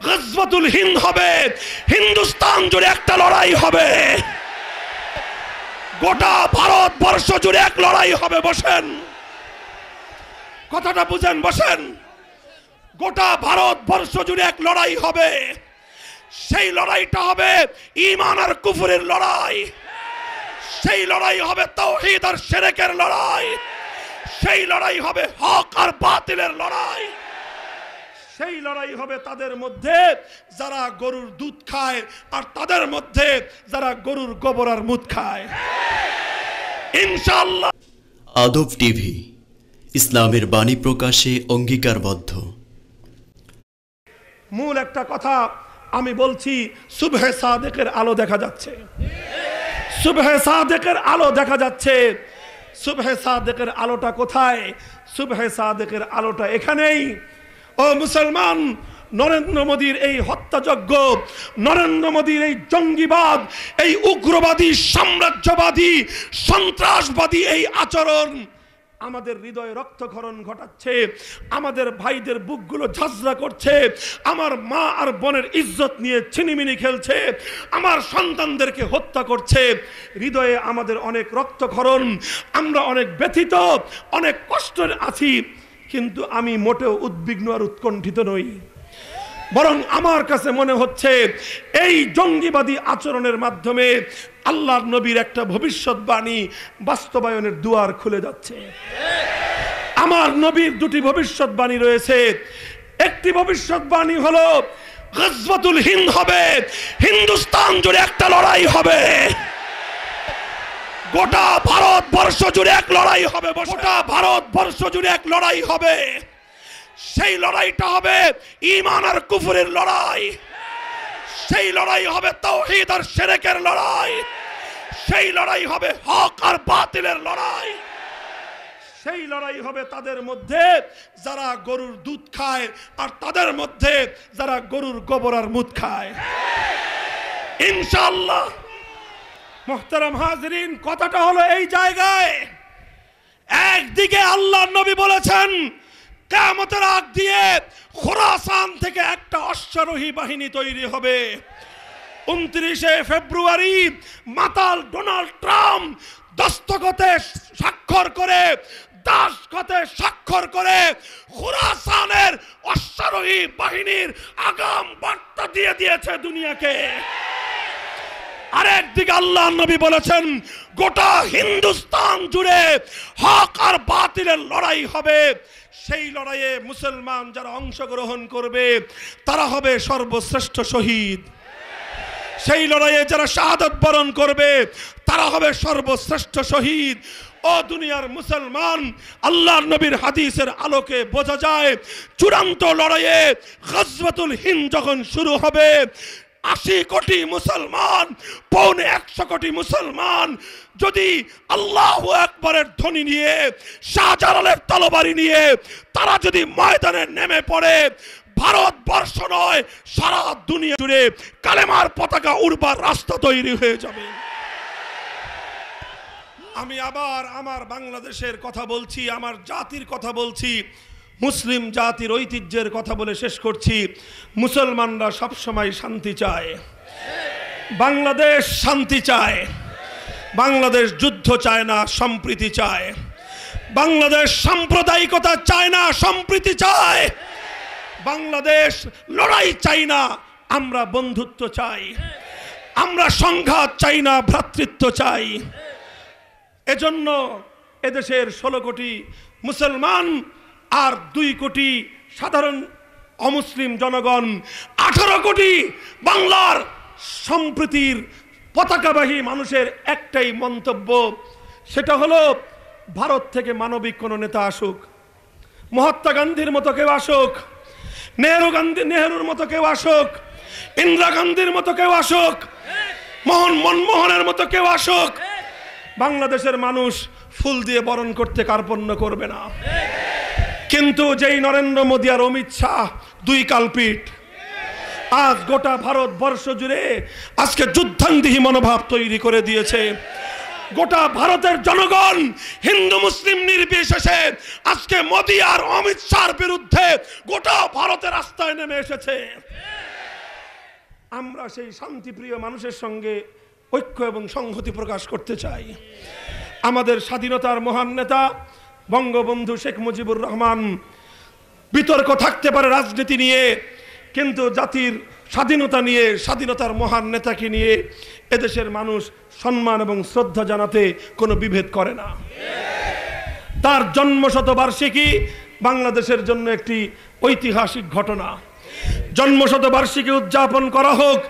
গজওয়াতুল হিন্দ হবে, হিন্দুস্তান জুড়ে একটা লড়াই হবে, গোটা ভারতবর্ষ জুড়ে এক লড়াই হবে। বসেন, কথাটা বুঝেন, বসেন। গোটা ভারতবর্ষ জুড়ে এক লড়াই হবে। সেই লড়াইটা হবে ঈমান আর কুফরের লড়াই, সেই লড়াই হবে তাওহীদ আর শিরকের লড়াই, সেই লড়াই হবে হক আর বাতিলের লড়াই, সেই লড়াই হবে তাদের মধ্যে যারা গরুর দুধ খায় আর তাদের মধ্যে যারা গরুর গোবর আর মুত খায়, ইনশাআল্লাহ। আদব টিভি, ইসলামের বাণী প্রকাশে অঙ্গীকারবদ্ধ। মূল একটা কথা আমি বলছি, সুবহে সাদেকের আলো দেখা যাচ্ছে, সুবহে সাদেকের আলো দেখা যাচ্ছে। সুবহে সাদেকের আলোটা কোথায়? সুবহে সাদেকের আলোটা এখানেই। ও মুসলমান, নরেন্দ্র মোদীর এই হত্যাযজ্ঞ, নরেন্দ্র মোদীর এই জঙ্গিবাদ, এই উগ্রবাদী, সাম্রাজ্যবাদী, সন্ত্রাসবাদী এই আচরণ আমাদের হৃদয়ে রক্তক্ষরণ ঘটাচ্ছে, আমাদের ভাইদের বুকগুলো ঝাঁঝরা করছে, আমার মা আর বোনের ইজ্জত নিয়ে ছিনিমিনি খেলছে, আমার সন্তানদেরকে হত্যা করছে। হৃদয়ে আমাদের অনেক রক্তক্ষরণ, আমরা অনেক ব্যথিত, অনেক কষ্টে আছি, কিন্তু আমি মোটেও উদ্বিগ্ন আর উৎকণ্ঠিত নই। বরং আমার কাছে মনে হচ্ছে এই জঙ্গিবাদী আচরণের মাধ্যমে আল্লাহর নবীর একটা ভবিষ্যৎবাণী বাস্তবায়নের দুয়ার খুলে যাচ্ছে। আমার নবীর দুটি ভবিষ্যৎবাণী রয়েছে। একটি ভবিষ্যৎবাণী হলো গজওয়াতুল হিন্দ হবে, হিন্দুস্তান জুড়ে একটা লড়াই হবে, গোটা ভারতবর্ষ জুড়ে এক লড়াই হবে, গোটা ভারতবর্ষ জুড়ে এক লড়াই হবে। সেই লড়াইটা হবে ঈমান আর কুফরের লড়াই, সেই লড়াই হবে তাওহীদ আর শিরকের লড়াই, সেই লড়াই হবে হক আর বাতিলের লড়াই, সেই লড়াই হবে তাদের মধ্যে যারা গরুর দুধ খায় আর তাদের মধ্যে যারা গরুর গোবর আর মুত খায়, ইনশাআল্লাহ। মুহতারাম হাজিরিন, কথাটা হলো এই জায়গায়। একদিকে আল্লাহর নবী বলেছেন কিয়ামতের আগ দিয়ে খোরাসান থেকে একটা অশ্বারোহী বাহিনী তৈরি হবে। 29শে ফেব্রুয়ারি মাতাল ডোনাল্ড ট্রাম্প দস্তখতে স্বাক্ষর করে, দাসখতে স্বাক্ষর করে খোরাসানের অশ্বারোহী বাহিনীর আগাম বার্তা দিয়ে দিয়েছে দুনিয়াকে। আরেকদিকে আল্লাহর নবী বলেছেন গোটা হিন্দুস্তান জুড়ে হক আর বাতিলের লড়াই হবে। সেই লড়াইয়ে মুসলমান যারা অংশগ্রহণ করবে তারা হবে সর্বশ্রেষ্ঠ শহীদ। সেই লড়াইয়ে যারা শাহাদাত বরণ করবে তারা হবে সর্বশ্রেষ্ঠ শহীদ। ও দুনিয়ার মুসলমান, আল্লাহর নবীর হাদিসের আলোকে বোঝা যায় চূড়ান্ত লড়াইয়ে গজওয়াতুল হিন্দ যখন শুরু হবে, 80 কোটি মুসলমান, 125 কোটি মুসলমান যদি আল্লাহু আকবারের ধ্বনি নিয়ে, শাহজালালের তরবারি নিয়ে তারা যদি ময়দানে নেমে পড়ে, ভারতবর্ষ নয় সারা দুনিয়া জুড়ে কালেমার পতাকা উড়বার রাস্তা তৈরি হয়ে যাবে। আমি আবার আমার বাংলাদেশের কথা বলছি, আমার জাতির কথা বলছি, মুসলিম জাতির ঐতিহ্যের কথা বলে শেষ করছি। মুসলমানরা সবসময় শান্তি চায়, বাংলাদেশ শান্তি চায়, বাংলাদেশ যুদ্ধ চায় না, সম্প্রীতি চায়, বাংলাদেশ সাম্প্রদায়িকতা চায় না, সম্প্রীতি চায়, বাংলাদেশ লড়াই চাই না, আমরা বন্ধুত্ব চাই, আমরা সংঘাত চাই না, ভ্রাতৃত্ব চাই। এজন্য এদেশের 16 কোটি মুসলমান আর 2 কোটি সাধারণ অমুসলিম জনগণ, 18 কোটি বাংলার সম্প্রীতির পতাকাবাহী মানুষের একটাই মন্তব্য, সেটা হলো ভারত থেকে মানবিক কোনো নেতা আসুক, মহাত্মা গান্ধীর মতো কেউ আসুক, নেহরুর মতো কেউ আসুক, ইন্দিরা গান্ধীর মতো কেউ আসুক, মনমোহনের মতো কেউ আসুক, বাংলাদেশের মানুষ ফুল দিয়ে বরণ করতে কার্পণ্য করবে না। কিন্তু যেই নরেন্দ্র মোদী আর অমিত শাহ 2 কালপিট, আজ গোটা ভারতবর্ষ জুড়ে আজকে যুদ্ধাঙ্গী মনোভাব তৈরি করে দিয়েছে। গোটা ভারতের জনগণ হিন্দু মুসলিম নির্বিশেষে আজকে মোদী আর অমিত শাহর বিরুদ্ধে গোটা ভারতের রাস্তায় নেমে এসেছে। আমরা সেই শান্তিপ্রিয় মানুষের সঙ্গে ঐক্য এবং সংহতি প্রকাশ করতে চাই। আমাদের স্বাধীনতার মহান নেতা বঙ্গবন্ধু শেখ মুজিবুর রহমান, বিতর্ক থাকতে পারে রাজনীতি নিয়ে, কিন্তু জাতির স্বাধীনতা নিয়ে, স্বাধীনতার মহান নেতাকে নিয়ে এদেশের মানুষ সম্মান এবং শ্রদ্ধা জানাতে কোনো বিভেদ করে না। তার জন্মশতবার্ষিকী বাংলাদেশের জন্য একটি ঐতিহাসিক ঘটনা। জন্মশতবার্ষিকী উদযাপন করা হোক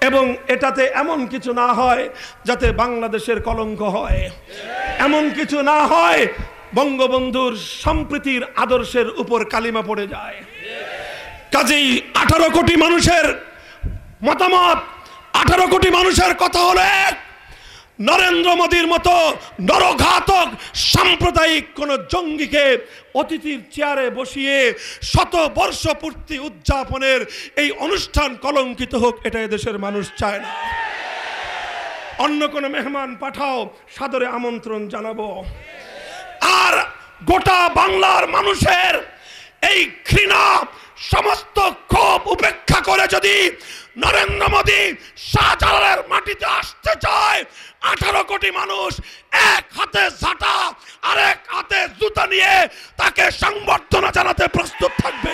এবং এটাতে এমন কিছু না হয় যাতে বাংলাদেশের কলঙ্ক হয়, এমন কিছু না হয় বঙ্গবন্ধুর সম্প্রীতির আদর্শের উপর কালিমা পড়ে যায়। কাজেই 18 কোটি মানুষের মতামত, 18 কোটি মানুষের কথা হলো এক। নরেন্দ্র মোদীর মতো নরঘাতক সাম্প্রদায়িক কোন জঙ্গিকে অতিথির চেয়ারে বসিয়ে 100 বর্ষ পূর্তি উদযাপনের এই অনুষ্ঠান কলঙ্কিত হোক, এটা দেশের মানুষ চায় না। অন্য কোন মেহমান পাঠাও, সাদরে আমন্ত্রণ জানাবো। আর গোটা বাংলার মানুষের এই ঘৃণা, সমস্ত ক্ষোভ উপেক্ষা করে যদি নরেন্দ্র মোদী শাহজালালের মাটিতে আসতে চায়, 18 কোটি মানুষ এক হাতে ঝাঁটা আর এক হাতে জুতা নিয়ে তাকে সংবর্ধনা জানাতে প্রস্তুত থাকবে।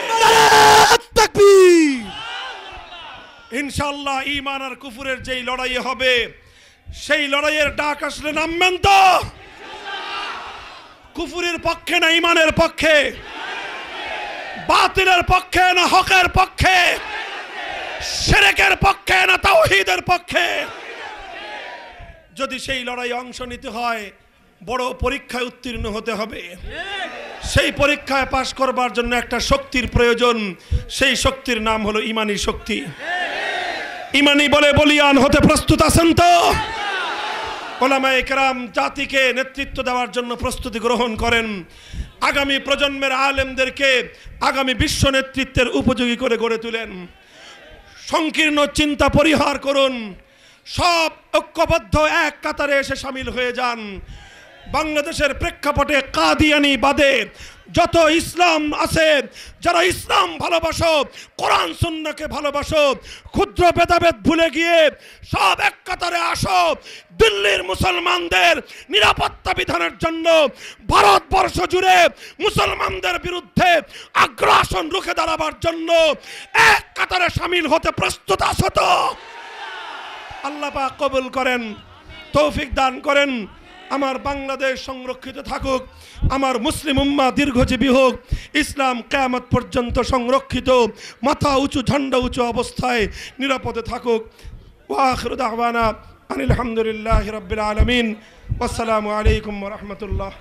ইনশাআল্লাহ ঈমান আর কুফরের যেই লড়াই হবে, সেই লড়াইয়ের ডাক আসলে নামবেন তো? কুফরের পক্ষে না ঈমানের পক্ষে? বাতিলের পক্ষে না হকের পক্ষে? শিরকের পক্ষে না তাওহীদের পক্ষে? যদি সেই লড়াই অংশ নিতে হয়, বড় পরীক্ষায় উত্তীর্ণ হতে হবে। সেই পরীক্ষায় পাশ করবার জন্য একটা শক্তির প্রয়োজন। সেই শক্তির নাম হলো ঈমানী শক্তি। ঈমানী বলে বলিয়ান হতে প্রস্তুত আছেন তো? উলামায়ে কেরাম জাতিকে নেতৃত্ব দেওয়ার জন্য প্রস্তুতি গ্রহণ করেন। আগামী প্রজন্মের আলেমদেরকে আগামী বিশ্ব নেতৃত্বের উপযোগী করে গড়ে তুলেন। সংকীর্ণ চিন্তা পরিহার করুন, সব ঐক্যবদ্ধ এক কাতারে এসে শামিল হয়ে যান। বাংলাদেশের প্রেক্ষাপটে কাদিয়ানি বাদে যত ইসলাম আছে, যারা ইসলাম ভালোবাসো, কোরআন সুন্নাহকে ভালোবাসো, ক্ষুদ্র ভেদাভেদ ভুলে গিয়ে সব এক কাতারে আসো। দিল্লির মুসলমানদের নিরাপত্তা বিধানের জন্য ভারতবর্ষ জুড়ে মুসলমানদের বিরুদ্ধে আগ্রাসন রুখে দাঁড়াবার জন্য এক কাতারে শামিল হতে প্রস্তুত আছো তো? আল্লাহ পাক কবুল করেন, তৌফিক দান করেন। আমার বাংলাদেশ সংরক্ষিত থাকুক, আমার মুসলিম উম্মাহ দীর্ঘজীবী হোক, ইসলাম কিয়ামত পর্যন্ত সংরক্ষিত, মাথা উঁচু, ঝান্ডা উঁচু অবস্থায় নিরাপদে থাকুক। ওয়া আখিরু দাওয়ানা আনিল হামদুলিল্লাহি রাব্বিল আলামিন। আসসালামু আলাইকুম ওয়া রাহমাতুল্লাহ।